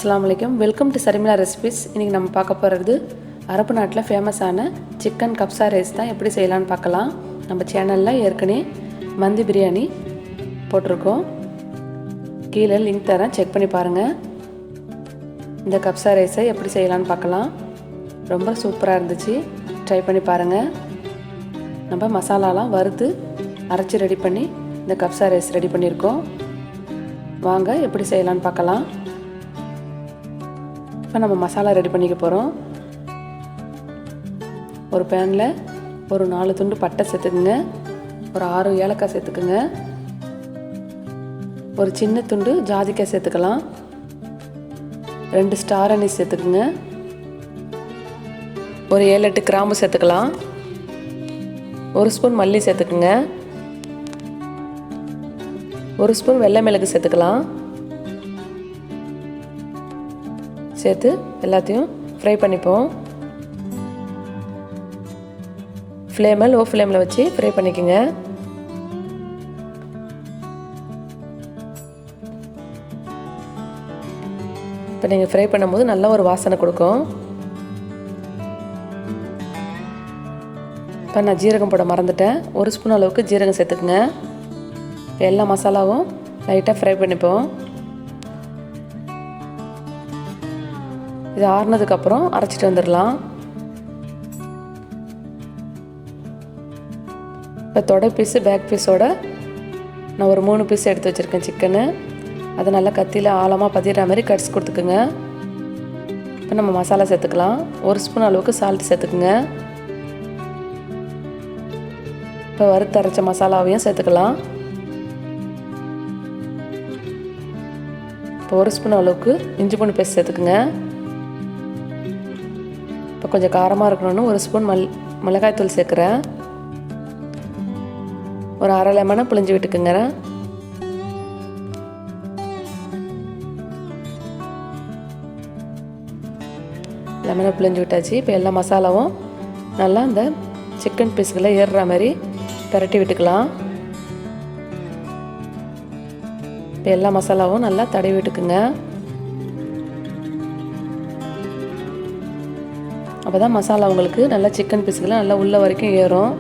அஸ்ஸலாமு அலைக்கும். Welcome to Sharmila recipes. இன்றைக்கி நம்ம பார்க்க போகிறது அரபு நாட்டில் ஃபேமஸான சிக்கன் கப்சா ரைஸ் தான் எப்படி செய்யலான்னு பார்க்கலாம். நம்ம சேனலில் ஏற்கனவே மந்தி பிரியாணி போட்டிருக்கோம், கீழே லிங்க் தரேன், செக் பண்ணி பாருங்கள். இந்த கப்சா ரைஸை எப்படி செய்யலான்னு பார்க்கலாம். ரொம்ப சூப்பராக இருந்துச்சு, ட்ரை பண்ணி பாருங்கள். நம்ம மசாலாலாம் வறுத்து அரைச்சி ரெடி பண்ணி இந்த கப்சா ரைஸ் ரெடி பண்ணியிருக்கோம். வாங்க எப்படி செய்யலான்னு பார்க்கலாம். இப்போ நம்ம மசாலா ரெடி பண்ணிக்க போகிறோம். ஒரு பேனில் ஒரு 4 துண்டு பட்டை சேர்த்துக்குங்க, ஒரு 6 ஏலக்காய் சேர்த்துக்குங்க, ஒரு சின்ன துண்டு ஜாதிக்காய் சேர்த்துக்கலாம், 2 ஸ்டார் அனீஸ் சேர்த்துக்குங்க, ஒரு 7-8 கிராம்பு சேர்த்துக்கலாம், 1 ஸ்பூன் மல்லி சேர்த்துக்குங்க, 1 ஸ்பூன் வெள்ளை மிளகு சேர்த்துக்கலாம். சேர்த்து எல்லாத்தையும் ஃப்ரை பண்ணிப்போம். ஃப்ளேமை லோ ஃப்ளேமில் வச்சு ஃப்ரை பண்ணிக்கோங்க. இப்போ நீங்கள் ஃப்ரை பண்ணும்போது நல்ல ஒரு வாசனை கொடுக்கும். இப்போ நான் ஜீரகம் போட மறந்துட்டேன், 1 ஸ்பூன் அளவுக்கு ஜீரகம் சேர்த்துக்குங்க. எல்லா மசாலாவும் லைட்டாக ஃப்ரை பண்ணிப்போம். இது ஆறுனதுக்கப்புறம் அரைச்சிட்டு வந்துடலாம். இப்போ தொடை பீஸு பேக் பீஸோட நான் ஒரு 3 பீஸ் எடுத்து வச்சுருக்கேன் சிக்கனு. அதை நல்லா கத்தியில் ஆழமாக பதிகிற மாதிரி கடிச்சு கொடுத்துக்குங்க. இப்போ நம்ம மசாலா சேர்த்துக்கலாம். 1 ஸ்பூன் அளவுக்கு சால்ட் சேர்த்துக்குங்க. இப்போ வறுத்து அரைச்ச மசாலாவையும் சேர்த்துக்கலாம். இப்போ 1 ஸ்பூன் அளவுக்கு இஞ்சி பூண்டு பேஸ்ட் சேர்த்துக்குங்க. இப்போ கொஞ்சம் காரமாக இருக்கணும்னு 1 ஸ்பூன் மிளகாய்த்தூள் சேர்க்குறேன். ஒரு அரை லெமனை புழிஞ்சு விட்டுக்குங்க. லெமனை புழிஞ்சு விட்டாச்சு. இப்போ எல்லா மசாலாவும் நல்லா இந்த சிக்கன் பீஸ்களை ஏறுற மாதிரி பரட்டி விட்டுக்கலாம். இப்போ எல்லா மசாலாவும் நல்லா தடவி விட்டுக்குங்க. அப்போ தான் மசாலா உங்களுக்கு நல்லா சிக்கன் பீஸுகளை நல்லா உள்ள வரைக்கும் ஏறும்.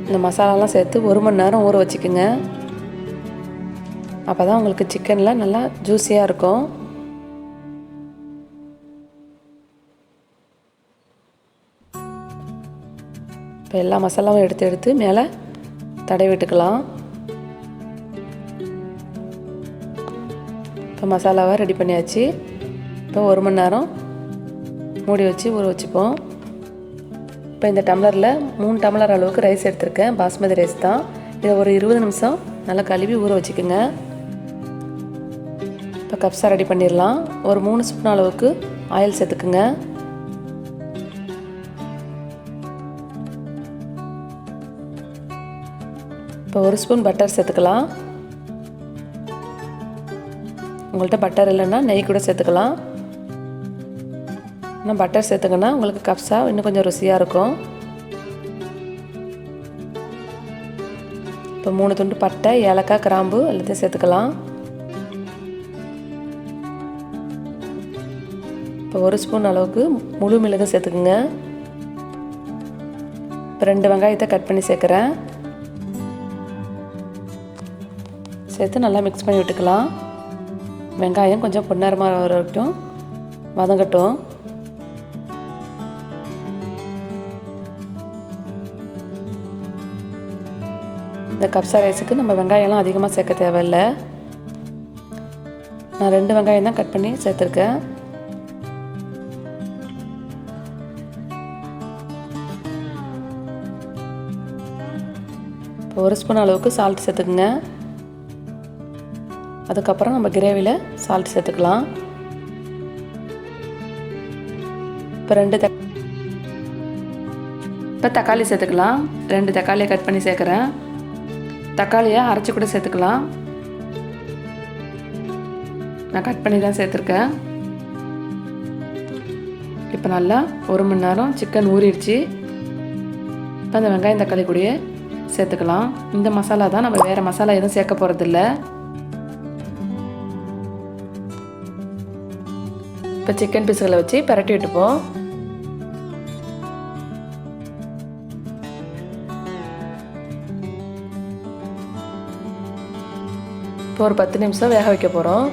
இந்த மசாலாலாம் சேர்த்து 1 மணி நேரம் ஊற வச்சுக்கோங்க. அப்போ தான் உங்களுக்கு சிக்கனில் நல்லா ஜூஸியாக இருக்கும். இப்போ எல்லா மசாலாவும் எடுத்து மேலே தடவி விட்டுக்கலாம். இப்போ மசாலாவை ரெடி பண்ணியாச்சு. இப்போ 1 மணி நேரம் மூடி வச்சு ஊற வச்சுப்போம். இப்போ இந்த டம்ளரில் 3 டம்ளர் அளவுக்கு ரைஸ் எடுத்திருக்கேன், பாஸ்மதி ரைஸ் தான். இதை ஒரு 20 நிமிஷம் நல்லா கழுவி ஊற வச்சுக்கோங்க. இப்போ கப்சா ரெடி பண்ணிடலாம். ஒரு 3 ஸ்பூன் அளவுக்கு ஆயில் சேர்த்துக்குங்க. இப்போ 1 ஸ்பூன் பட்டர் சேர்த்துக்கலாம். உங்கள்கிட்ட பட்டர் இல்லைன்னா நெய் கூட சேர்த்துக்கலாம். ஆனால் பட்டர் சேர்த்துங்கன்னா உங்களுக்கு கப்சா இன்னும் கொஞ்சம் ருசியாக இருக்கும். இப்போ 3 துண்டு பட்டை, ஏலக்காய், கிராம்பு எல்லாத்தையும் சேர்த்துக்கலாம். இப்போ 1 ஸ்பூன் அளவுக்கு முழு மிளகு சேர்த்துக்குங்க. இப்போ 2 வெங்காயத்தை கட் பண்ணி சேர்க்குறேன். சேர்த்து நல்லா மிக்ஸ் பண்ணி விட்டுக்கலாம். வெங்காயம் கொஞ்சம் பொன்னரமாக வரைக்கும் வதங்கட்டும். இந்த கப்சா ரைஸுக்கு நம்ம வெங்காயம்லாம் அதிகமாக சேர்க்க தேவையில்லை. நான் 2 வெங்காயம் தான் கட் பண்ணி சேர்த்துருக்கேன். இப்போ 1 ஸ்பூன் அளவுக்கு சால்ட் சேர்த்துக்குங்க. அதுக்கப்புறம் நம்ம கிரேவியில் சால்ட் சேர்த்துக்கலாம். இப்போ தக்காளி சேர்த்துக்கலாம். 2 தக்காளியை கட் பண்ணி சேர்க்குறேன். தக்காளியை அரைச்சி கூட சேர்த்துக்கலாம். நான் கட் பண்ணி தான் சேர்த்துருக்கேன். இப்போ நல்லா 1 மணி நேரம் சிக்கன் ஊறிடுச்சு. இப்போ அந்த வெங்காயம் தக்காளி கூடயே சேர்த்துக்கலாம். இந்த மசாலா தான், நம்ம வேறு மசாலா எதுவும் சேர்க்க போகிறதில்ல. இப்போ சிக்கன் பீஸுகளை வச்சு பரட்டி விட்டுப்போம். இப்போ ஒரு 10 நிமிஷம் வேக வைக்க போகிறோம்.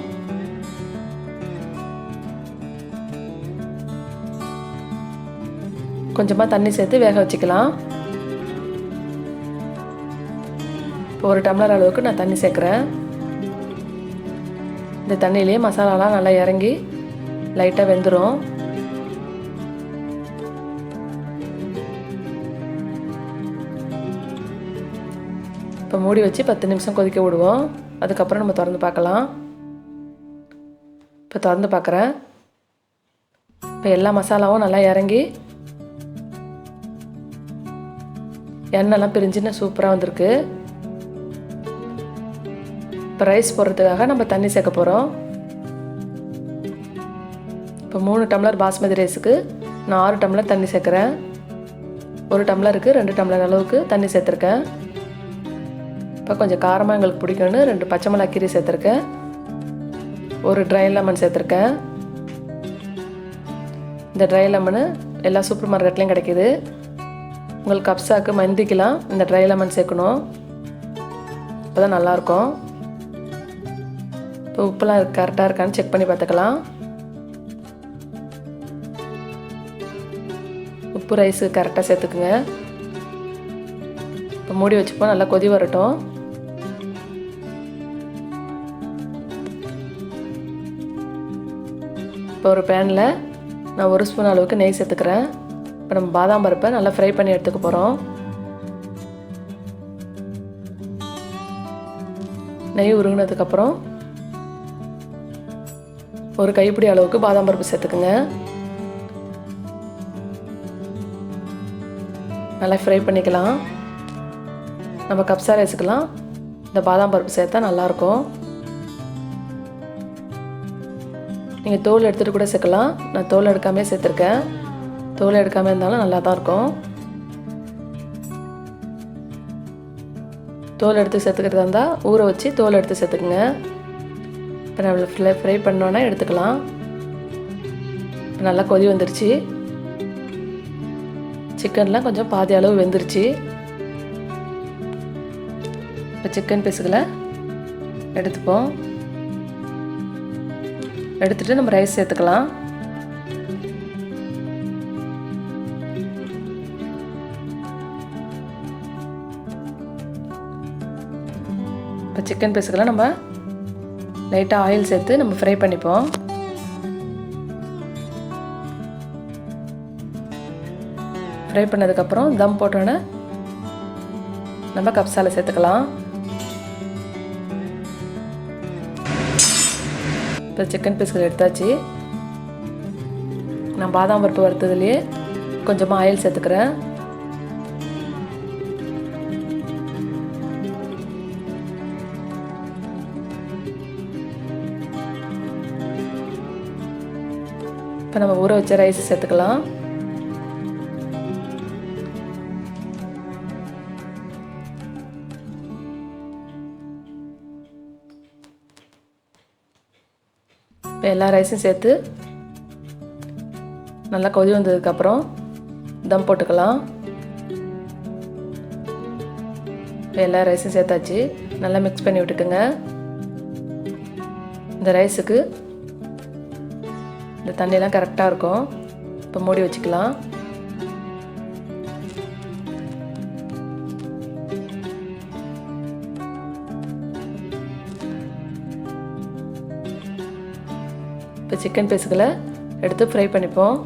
கொஞ்சமாக தண்ணி சேர்த்து வேக வச்சுக்கலாம். இப்போ 1 டம்ளர் அளவுக்கு நான் தண்ணி சேர்க்குறேன். இந்த தண்ணியிலே மசாலாலாம் நல்லா இறங்கி லைட்டாக வெந்துடும். இப்போ மூடி வச்சு 10 நிமிஷம் கொதிக்க விடுவோம். அதுக்கப்புறம் நம்ம திறந்து பார்க்கலாம். இப்போ திறந்து பார்க்குறேன். இப்போ எல்லா மசாலாவும் நல்லா இறங்கி எண்ணெய்லாம் பிரிஞ்சுன்னு சூப்பராக வந்திருக்கு. இப்போ ரைஸ் போடுறதுக்காக நம்ம தண்ணி சேர்க்க போகிறோம். இப்போ 3 டம்ளர் பாஸ்மதி ரைஸுக்கு நான் 6 டம்ளர் தண்ணி சேர்க்குறேன். 1 டம்ளருக்கு 2 டம்ளர் அளவுக்கு தண்ணி சேர்த்துருக்கேன். இப்போ கொஞ்சம் காரமாக எங்களுக்கு பிடிக்கும்னு 2 பச்சை மிளகாய் கீரை சேர்த்துருக்கேன். 1 ட்ரை லெமன் சேர்த்துருக்கேன். இந்த ட்ரை லெமனு எல்லா சூப்பர் மார்க்கெட்லேயும் கிடைக்கிது. உங்களுக்கு கப்சாக்கு மந்திக்கலாம் இந்த ட்ரை லெமன் சேர்க்கணும். அப்போ தான் நல்லாயிருக்கும். இப்போ உப்புலாம் கரெக்டாக இருக்கான்னு செக் பண்ணி பார்த்துக்கலாம். உப்பு ரைஸு கரெக்டாக சேர்த்துக்குங்க. இப்போ மூடி வச்சுப்போம். நல்லா கொதி வரட்டும். இப்போ ஒரு பேனில் நான் 1 ஸ்பூன் அளவுக்கு நெய் சேர்த்துக்கிறேன். இப்போ நம்ம பாதாம் பருப்பை நல்லா ஃப்ரை பண்ணி எடுத்துக்க போகிறோம். நெய் உருகினதுக்கப்புறம் 1 கைப்பிடி அளவுக்கு பாதாம் பருப்பு சேர்த்துக்குங்க. நல்லா ஃப்ரை பண்ணிக்கலாம். நம்ம கப்சா ரைஸுக்கெல்லாம் இந்த பாதாம் பருப்பு சேர்த்தா நல்லாயிருக்கும். நீங்கள் தோல் எடுத்துகிட்டு கூட சேர்க்கலாம். நான் தோல் எடுக்காமே சேர்த்துருக்கேன். தோல் எடுக்காமல் இருந்தாலும் நல்லா தான் இருக்கும். தோல் எடுத்து சேர்த்துக்கிறதா இருந்தால் ஊற வச்சு தோல் எடுத்து சேர்த்துக்குங்க. இப்போ நம்ம ஃப்ரை பண்ணோன்னா எடுத்துக்கலாம். இப்போ நல்லா கொதி வந்துருச்சு. சிக்கன்லாம் கொஞ்சம் பாதி அளவு வெந்துருச்சு. இப்போ சிக்கன் பீஸுகளை எடுத்துப்போம். எடுத்துகிட்டு நம்ம ரைஸ் சேர்த்துக்கலாம். இப்போ சிக்கன் பீஸுக்கெல்லாம் நம்ம லைட்டாக ஆயில் சேர்த்து நம்ம ஃப்ரை பண்ணிப்போம். ஃப்ரை பண்ணதுக்கப்புறம் தம் போட்டோன்னே நம்ம கப்சாவில் சேர்த்துக்கலாம். இப்போ சிக்கன் பீஸ்கள் எடுத்தாச்சு. நான் பாதாம் பருப்பு வறுத்ததுலேயே கொஞ்சமாக ஆயில் சேர்த்துக்கிறேன். இப்போ நம்ம ஊற வச்ச ரைஸ் சேர்த்துக்கலாம். இப்போ எல்லா ரைஸும் சேர்த்து நல்லா கொதி வந்ததுக்கப்புறம் தம் போட்டுக்கலாம். இப்போ எல்லா ரைஸும் சேர்த்தாச்சு. நல்லா மிக்ஸ் பண்ணி விட்டுக்குங்க. இந்த ரைஸுக்கு இந்த தண்ணியெல்லாம் கரெக்டாக இருக்கும். இப்போ மூடி வச்சுக்கலாம். இப்போ சிக்கன் பீஸுகளை எடுத்து ஃப்ரை பண்ணிப்போம்.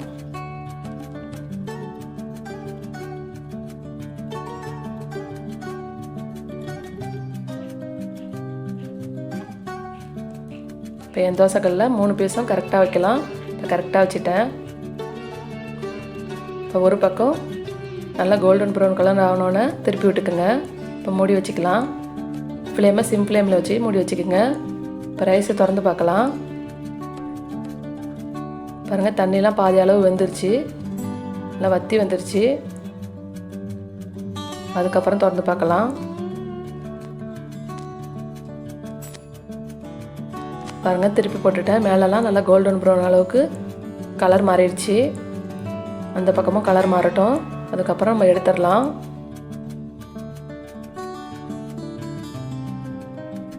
இப்போ என் தோசைக்கல்லில் 3 பீஸும் கரெக்டாக வைக்கலாம். இப்போ கரெக்டாக வச்சுட்டேன். இப்போ ஒரு பக்கம் நல்லா கோல்டன் ப்ரௌன் கலர் ஆகணுன்னு திருப்பி விட்டுக்குங்க. இப்போ மூடி வச்சுக்கலாம். ஃப்ளேமை சிம் ஃப்ளேமில் வச்சு மூடி வச்சுக்கோங்க. இப்போ ரைஸை திறந்து பார்க்கலாம். பாருங்கள், தண்ணியெலாம் பாதி அளவு வெந்துருச்சு. நல்லா வற்றி வந்துருச்சு. அதுக்கப்புறம் திறந்து பார்க்கலாம். பாருங்கள், திருப்பி போட்டுட்டேன். மேலெல்லாம் நல்லா கோல்டன் ப்ரௌன் அளவுக்கு கலர் மாறிடுச்சு. அந்த பக்கமும் கலர் மாறட்டும். அதுக்கப்புறம் நம்ம எடுத்துடலாம்.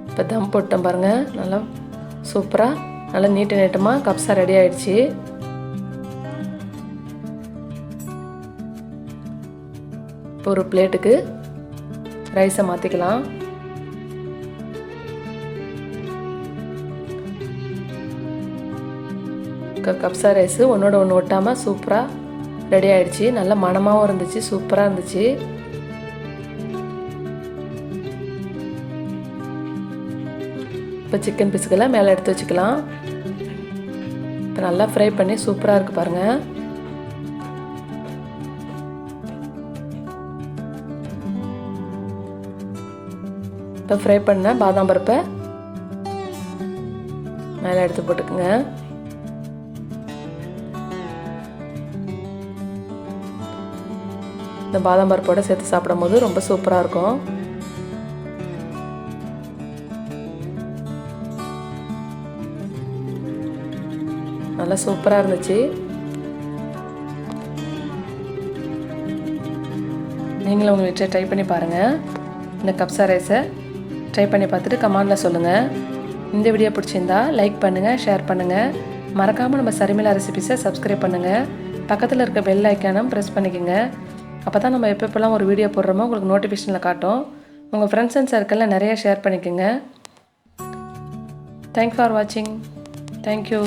இப்போ தம் போட்டேன் பாருங்கள், நல்லா சூப்பராக நல்லா நீட்டமாக கப்ஸா ரெடி ஆகிடுச்சு. இப்போ ஒரு பிளேட்டுக்கு ரைஸை மாற்றிக்கலாம். கப்ஸா ரைஸு ஒன்றோட ஒன்று ஒட்டாமல் சூப்பராக ரெடி ஆகிடுச்சு. நல்ல மணமாகவும் இருந்துச்சு, சூப்பராக இருந்துச்சு. இப்போ சிக்கன் பீஸுகளை மேலே எடுத்து வச்சுக்கலாம். இப்போ நல்லா ஃப்ரை பண்ணி சூப்பராக இருக்குது பாருங்கள். இப்போ ஃப்ரை பண்ண பாதாம் பருப்பை மேலே எடுத்து போட்டுக்குங்க. இந்த பாதாம் பருப்போட சேர்த்து சாப்பிடும் போது ரொம்ப சூப்பராக இருக்கும். நல்லா சூப்பராக இருந்துச்சு. நீங்களும் உங்கள் வீட்டில் ட்ரை பண்ணி பாருங்கள். இந்த கப்ஸா ரைஸை ட்ரை பண்ணி பார்த்துட்டு கமெண்டில் சொல்லுங்கள். இந்த வீடியோ பிடிச்சிருந்தா லைக் பண்ணுங்கள், ஷேர் பண்ணுங்கள். மறக்காமல் நம்ம சரிமிலா ரெசிபிஸை சப்ஸ்கிரைப் பண்ணுங்கள். பக்கத்தில் இருக்க பெல் ஐக்கானும் ப்ரெஸ் பண்ணிக்கோங்க. அப்போ தான் நம்ம எப்பப்பெல்லாம் ஒரு வீடியோ போடுறோமோ உங்களுக்கு நோட்டிஃபிகேஷனில் காட்டும். உங்கள் ஃப்ரெண்ட்ஸ் அண்ட் சர்க்கிளில் நிறைய ஷேர் பண்ணிக்கோங்க. தேங்க்ஸ் ஃபார் வாட்சிங். தேங்க்யூ.